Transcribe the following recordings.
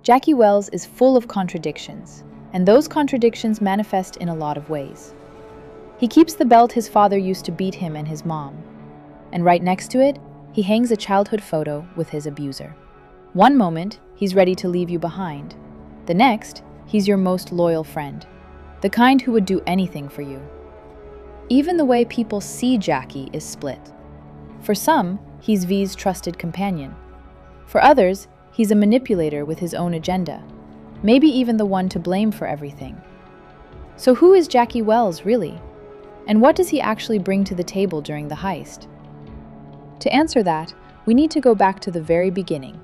Jackie Wells is full of contradictions, and those contradictions manifest in a lot of ways. He keeps the belt his father used to beat him and his mom, and right next to it, he hangs a childhood photo with his abuser. One moment, he's ready to leave you behind. The next, he's your most loyal friend, the kind who would do anything for you. Even the way people see Jackie is split. For some, he's V's trusted companion. For others, he's a manipulator with his own agenda, maybe even the one to blame for everything. So who is Jackie Wells, really? And what does he actually bring to the table during the heist? To answer that, we need to go back to the very beginning,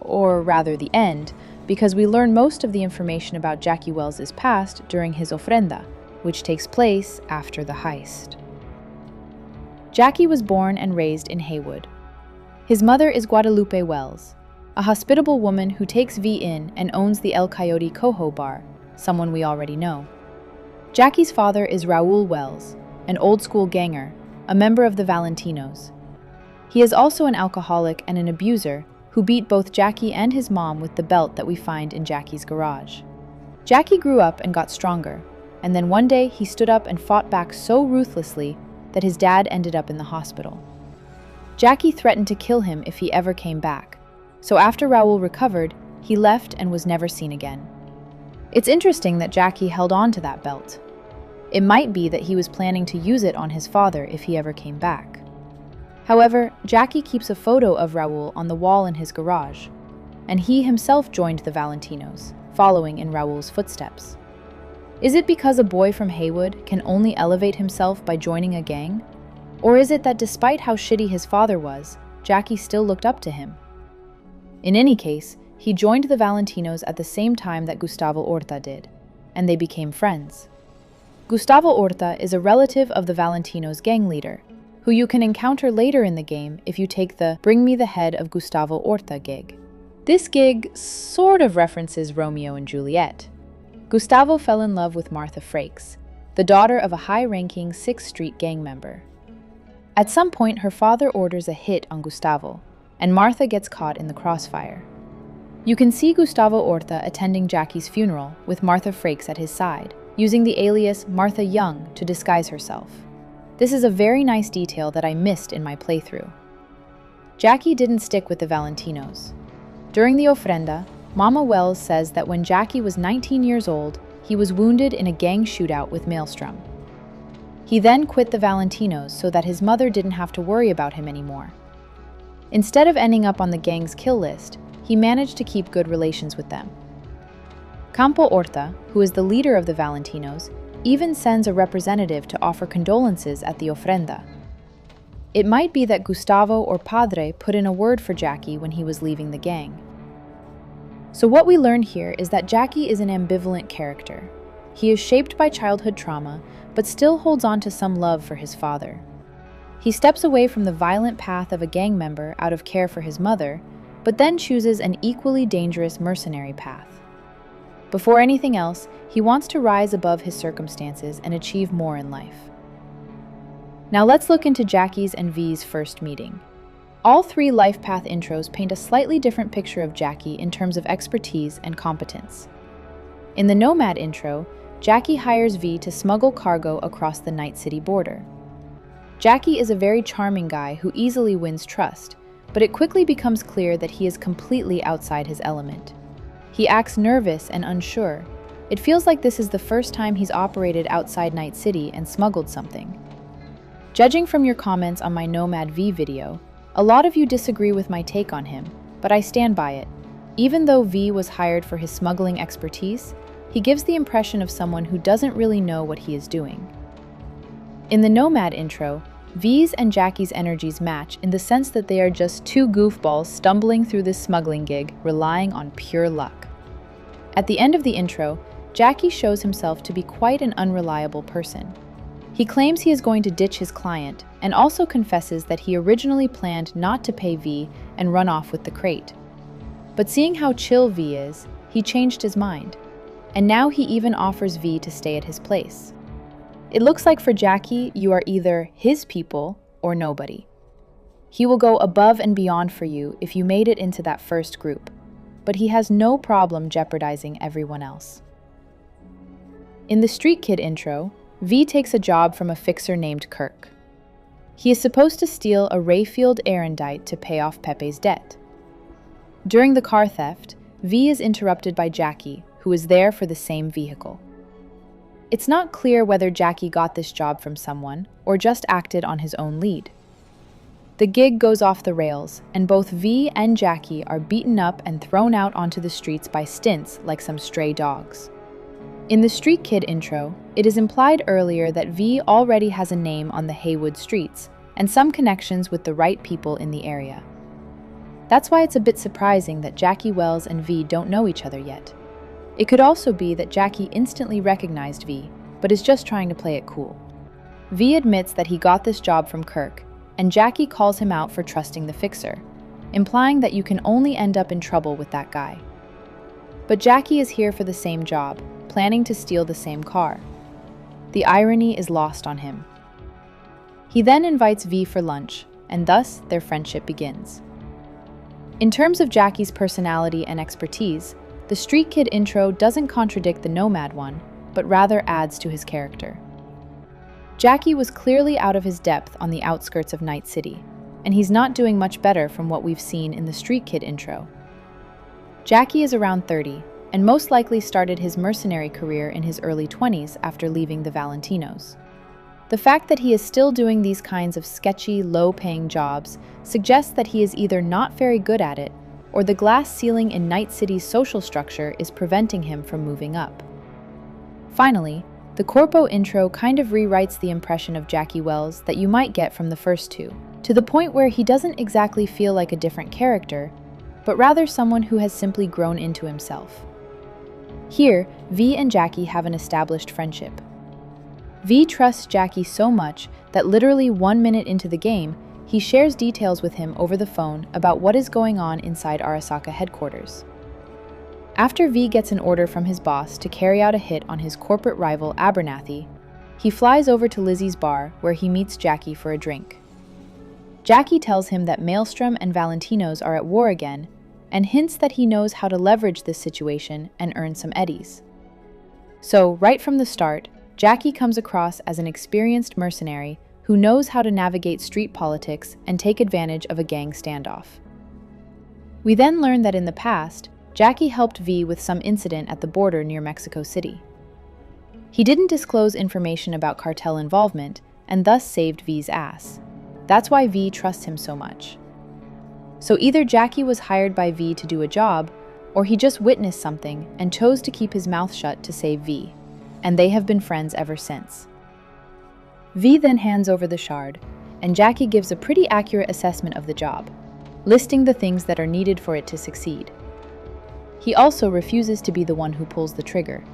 or rather the end, because we learn most of the information about Jackie Wells' past during his ofrenda, which takes place after the heist. Jackie was born and raised in Haywood. His mother is Guadalupe Wells, a hospitable woman who takes V in and owns the El Coyote Coho bar, someone we already know. Jackie's father is Raul Wells, an old-school ganger, a member of the Valentinos. He is also an alcoholic and an abuser who beat both Jackie and his mom with the belt that we find in Jackie's garage. Jackie grew up and got stronger, and then one day he stood up and fought back so ruthlessly that his dad ended up in the hospital. Jackie threatened to kill him if he ever came back, so after Raul recovered, he left and was never seen again. It's interesting that Jackie held on to that belt. It might be that he was planning to use it on his father if he ever came back. However, Jackie keeps a photo of Raul on the wall in his garage, and he himself joined the Valentinos, following in Raul's footsteps. Is it because a boy from Haywood can only elevate himself by joining a gang? Or is it that despite how shitty his father was, Jackie still looked up to him? In any case, he joined the Valentinos at the same time that Gustavo Horta did, and they became friends. Gustavo Horta is a relative of the Valentinos gang leader, who you can encounter later in the game if you take the Bring Me the Head of Gustavo Horta gig. This gig sort of references Romeo and Juliet. Gustavo fell in love with Martha Frakes, the daughter of a high-ranking 6th Street gang member. At some point, her father orders a hit on Gustavo, and Martha gets caught in the crossfire. You can see Gustavo Horta attending Jackie's funeral with Martha Frakes at his side, using the alias Martha Young to disguise herself. This is a very nice detail that I missed in my playthrough. Jackie didn't stick with the Valentinos. During the ofrenda, Mama Wells says that when Jackie was 19 years old, he was wounded in a gang shootout with Maelstrom. He then quit the Valentinos so that his mother didn't have to worry about him anymore. Instead of ending up on the gang's kill list, he managed to keep good relations with them. Campo Horta, who is the leader of the Valentinos, even sends a representative to offer condolences at the ofrenda. It might be that Gustavo or Padre put in a word for Jackie when he was leaving the gang. So what we learn here is that Jackie is an ambivalent character. He is shaped by childhood trauma, but still holds on to some love for his father. He steps away from the violent path of a gang member out of care for his mother, but then chooses an equally dangerous mercenary path. Before anything else, he wants to rise above his circumstances and achieve more in life. Now let's look into Jackie's and V's first meeting. All 3 lifepath intros paint a slightly different picture of Jackie in terms of expertise and competence. In the Nomad intro, Jackie hires V to smuggle cargo across the Night City border. Jackie is a very charming guy who easily wins trust, but it quickly becomes clear that he is completely outside his element. He acts nervous and unsure. It feels like this is the first time he's operated outside Night City and smuggled something. Judging from your comments on my Nomad V video, a lot of you disagree with my take on him, but I stand by it. Even though V was hired for his smuggling expertise, he gives the impression of someone who doesn't really know what he is doing. In the Nomad intro, V's and Jackie's energies match in the sense that they are just 2 goofballs stumbling through this smuggling gig, relying on pure luck. At the end of the intro, Jackie shows himself to be quite an unreliable person. He claims he is going to ditch his client, and also confesses that he originally planned not to pay V and run off with the crate. But seeing how chill V is, he changed his mind, and now he even offers V to stay at his place. It looks like for Jackie, you are either his people or nobody. He will go above and beyond for you if you made it into that first group. but he has no problem jeopardizing everyone else. In the Streetkid intro, V takes a job from a fixer named Kirk. He is supposed to steal a Rayfield erendite to pay off Pepe's debt. During the car theft, V is interrupted by Jackie, who is there for the same vehicle. It's not clear whether Jackie got this job from someone or just acted on his own lead. The gig goes off the rails, and both V and Jackie are beaten up and thrown out onto the streets by stints like some stray dogs. In the Streetkid intro, it is implied earlier that V already has a name on the Haywood streets and some connections with the right people in the area. That's why it's a bit surprising that Jackie Wells and V don't know each other yet. It could also be that Jackie instantly recognized V, but is just trying to play it cool. V admits that he got this job from Kirk, and Jackie calls him out for trusting the fixer, implying that you can only end up in trouble with that guy. But Jackie is here for the same job, planning to steal the same car. The irony is lost on him. He then invites V for lunch, and thus their friendship begins. In terms of Jackie's personality and expertise, the Streetkid intro doesn't contradict the Nomad one, but rather adds to his character. Jackie was clearly out of his depth on the outskirts of Night City, and he's not doing much better from what we've seen in the Streetkid intro. Jackie is around 30, and most likely started his mercenary career in his early 20s after leaving the Valentinos. The fact that he is still doing these kinds of sketchy, low-paying jobs suggests that he is either not very good at it, or the glass ceiling in Night City's social structure is preventing him from moving up. Finally, the Corpo intro kind of rewrites the impression of Jackie Wells that you might get from the first two, to the point where he doesn't exactly feel like a different character, but rather someone who has simply grown into himself. Here, V and Jackie have an established friendship. V trusts Jackie so much that literally 1 minute into the game, he shares details with him over the phone about what is going on inside Arasaka headquarters. After V gets an order from his boss to carry out a hit on his corporate rival Abernathy, he flies over to Lizzie's bar where he meets Jackie for a drink. Jackie tells him that Maelstrom and Valentinos are at war again, and hints that he knows how to leverage this situation and earn some eddies. So, right from the start, Jackie comes across as an experienced mercenary who knows how to navigate street politics and take advantage of a gang standoff. We then learn that in the past, Jackie helped V with some incident at the border near Mexico City. He didn't disclose information about cartel involvement and thus saved V's ass. That's why V trusts him so much. So either Jackie was hired by V to do a job, or he just witnessed something and chose to keep his mouth shut to save V, and they have been friends ever since. V then hands over the shard, and Jackie gives a pretty accurate assessment of the job, listing the things that are needed for it to succeed. He also refuses to be the one who pulls the trigger,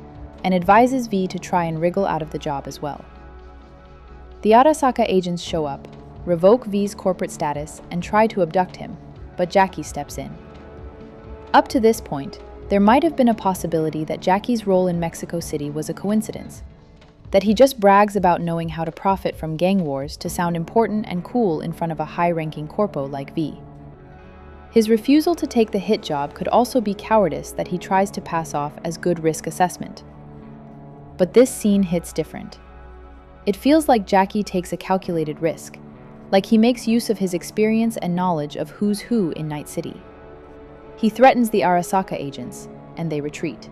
and advises V to try and wriggle out of the job as well. The Arasaka agents show up, revoke V's corporate status, and try to abduct him, but Jackie steps in. Up to this point, there might have been a possibility that Jackie's role in Mexico City was a coincidence, that he just brags about knowing how to profit from gang wars to sound important and cool in front of a high-ranking corpo like V. His refusal to take the hit job could also be cowardice that he tries to pass off as good risk assessment. But this scene hits different. It feels like Jackie takes a calculated risk, like he makes use of his experience and knowledge of who's who in Night City. He threatens the Arasaka agents, and they retreat.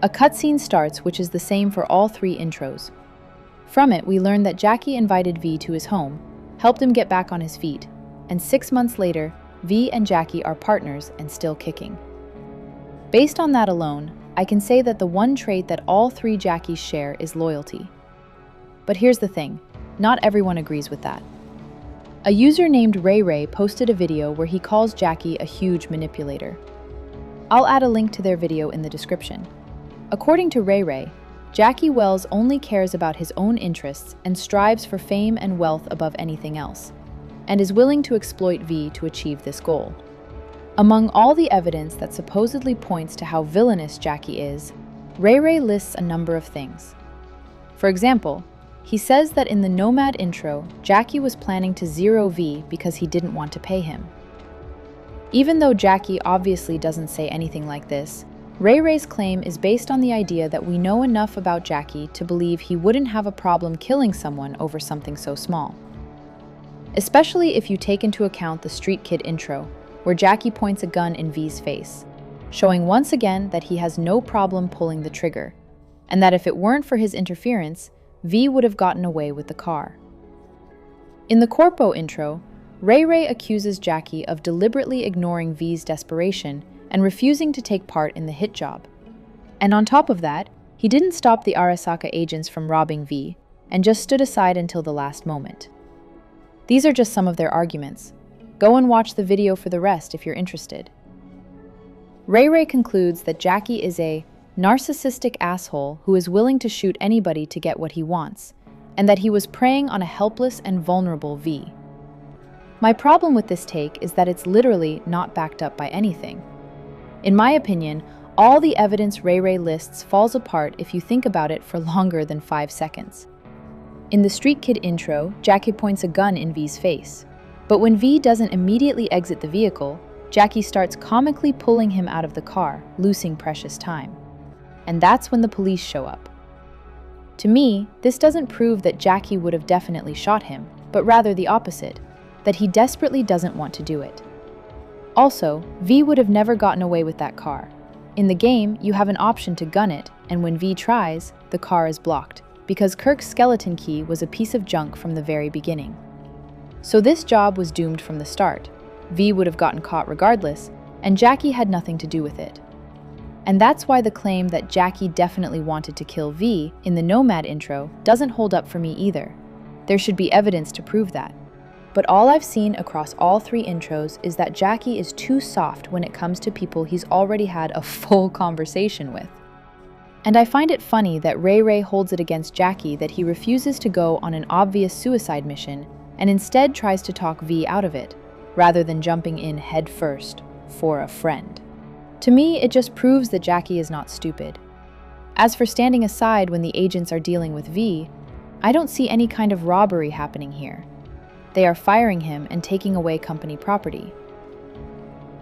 A cutscene starts, which is the same for all three intros. From it, we learn that Jackie invited V to his home, helped him get back on his feet, and 6 months later, V and Jackie are partners and still kicking. Based on that alone, I can say that the one trait that all three Jackies share is loyalty. But here's the thing, not everyone agrees with that. A user named ReyRey posted a video where he calls Jackie a huge manipulator. I'll add a link to their video in the description. According to ReyRey, Jackie Wells only cares about his own interests and strives for fame and wealth above anything else, and is willing to exploit V to achieve this goal. Among all the evidence that supposedly points to how villainous Jackie is, ReyRey lists a number of things. For example, he says that in the Nomad intro, Jackie was planning to zero V because he didn't want to pay him. Even though Jackie obviously doesn't say anything like this, ReyRey's claim is based on the idea that we know enough about Jackie to believe he wouldn't have a problem killing someone over something so small. Especially if you take into account the Streetkid intro, where Jackie points a gun in V's face, showing once again that he has no problem pulling the trigger, and that if it weren't for his interference, V would have gotten away with the car. In the Corpo intro, ReyRey accuses Jackie of deliberately ignoring V's desperation and refusing to take part in the hit job. And on top of that, he didn't stop the Arasaka agents from robbing V, and just stood aside until the last moment. These are just some of their arguments. Go and watch the video for the rest if you're interested. ReyRey concludes that Jackie is a narcissistic asshole who is willing to shoot anybody to get what he wants, and that he was preying on a helpless and vulnerable V. My problem with this take is that it's literally not backed up by anything. In my opinion, all the evidence ReyRey lists falls apart if you think about it for longer than 5 seconds. In the Streetkid intro, Jackie points a gun in V's face. But when V doesn't immediately exit the vehicle, Jackie starts comically pulling him out of the car, losing precious time. And that's when the police show up. To me, this doesn't prove that Jackie would have definitely shot him, but rather the opposite, that he desperately doesn't want to do it. Also, V would have never gotten away with that car. In the game, you have an option to gun it, and when V tries, the car is blocked, because Kirk's skeleton key was a piece of junk from the very beginning. So this job was doomed from the start. V would have gotten caught regardless, and Jackie had nothing to do with it. And that's why the claim that Jackie definitely wanted to kill V in the Nomad intro doesn't hold up for me either. There should be evidence to prove that. But all I've seen across all 3 intros is that Jackie is too soft when it comes to people he's already had a full conversation with. And I find it funny that ReyRey holds it against Jackie that he refuses to go on an obvious suicide mission and instead tries to talk V out of it, rather than jumping in head first for a friend. To me, it just proves that Jackie is not stupid. As for standing aside when the agents are dealing with V, I don't see any kind of robbery happening here. They are firing him and taking away company property.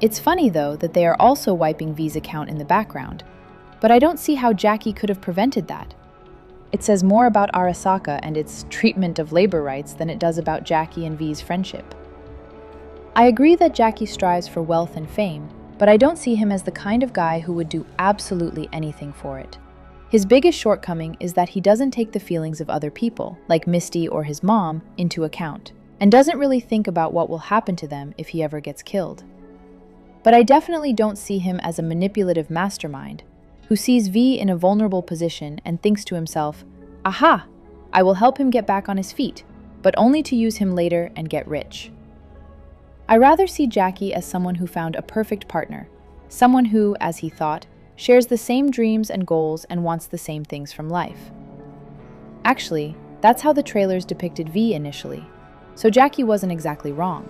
It's funny, though, that they are also wiping V's account in the background, but I don't see how Jackie could have prevented that. It says more about Arasaka and its treatment of labor rights than it does about Jackie and V's friendship. I agree that Jackie strives for wealth and fame, but I don't see him as the kind of guy who would do absolutely anything for it. His biggest shortcoming is that he doesn't take the feelings of other people, like Misty or his mom, into account, and doesn't really think about what will happen to them if he ever gets killed. But I definitely don't see him as a manipulative mastermind, who sees V in a vulnerable position and thinks to himself, "Aha! I will help him get back on his feet," but only to use him later and get rich. I rather see Jackie as someone who found a perfect partner, someone who, as he thought, shares the same dreams and goals and wants the same things from life. Actually, that's how the trailers depicted V initially, so Jackie wasn't exactly wrong.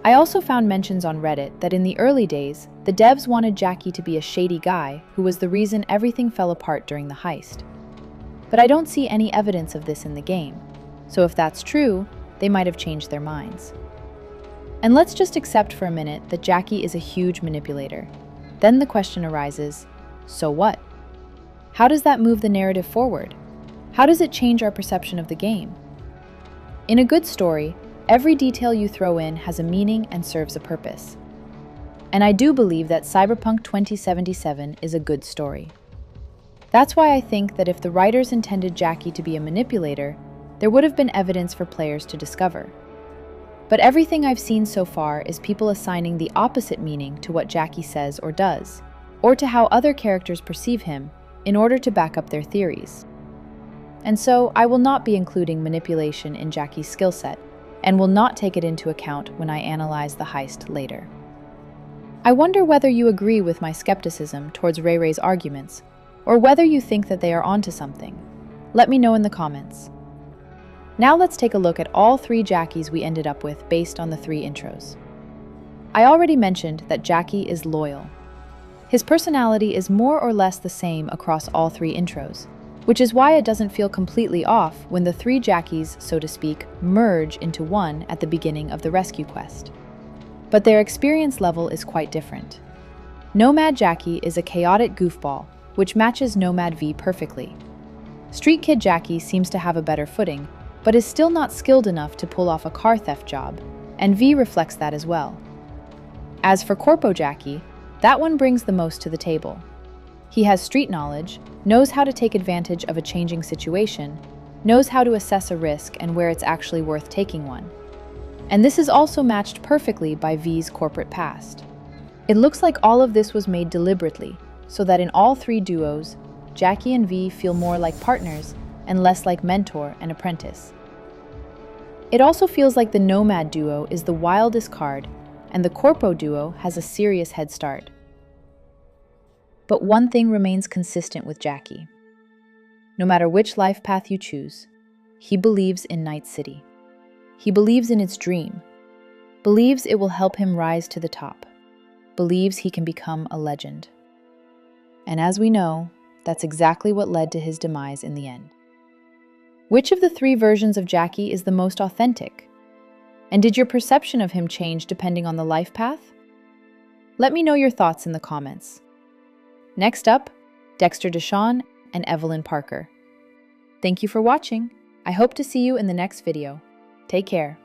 I also found mentions on Reddit that in the early days, the devs wanted Jackie to be a shady guy who was the reason everything fell apart during the heist. But I don't see any evidence of this in the game, so if that's true, they might have changed their minds. And let's just accept for a minute that Jackie is a huge manipulator. Then the question arises, so what? How does that move the narrative forward? How does it change our perception of the game? In a good story, every detail you throw in has a meaning and serves a purpose. And I do believe that Cyberpunk 2077 is a good story. That's why I think that if the writers intended Jackie to be a manipulator, there would have been evidence for players to discover. But everything I've seen so far is people assigning the opposite meaning to what Jackie says or does, or to how other characters perceive him, in order to back up their theories. And so, I will not be including manipulation in Jackie's skill set, and will not take it into account when I analyze the heist later. I wonder whether you agree with my skepticism towards ReyRey's arguments, or whether you think that they are onto something. Let me know in the comments. Now let's take a look at all 3 Jackies we ended up with based on the 3 intros. I already mentioned that Jackie is loyal. His personality is more or less the same across all 3 intros, which is why it doesn't feel completely off when the 3 Jackies, so to speak, merge into one at the beginning of the rescue quest. but their experience level is quite different. Nomad Jackie is a chaotic goofball, which matches Nomad V perfectly. Streetkid Jackie seems to have a better footing, but is still not skilled enough to pull off a car theft job, and V reflects that as well. As for Corpo Jackie, that one brings the most to the table. He has street knowledge, knows how to take advantage of a changing situation, knows how to assess a risk and where it's actually worth taking one. And this is also matched perfectly by V's corporate past. It looks like all of this was made deliberately, so that in all three duos, Jackie and V feel more like partners and less like mentor and apprentice. It also feels like the Nomad duo is the wildest card, and the Corpo duo has a serious head start. But one thing remains consistent with Jackie. No matter which life path you choose, he believes in Night City. He believes in its dream, believes it will help him rise to the top, believes he can become a legend. And as we know, that's exactly what led to his demise in the end. Which of the three versions of Jackie is the most authentic? And did your perception of him change depending on the life path? Let me know your thoughts in the comments. Next up, Dexter Deshawn and Evelyn Parker. Thank you for watching. I hope to see you in the next video. Take care.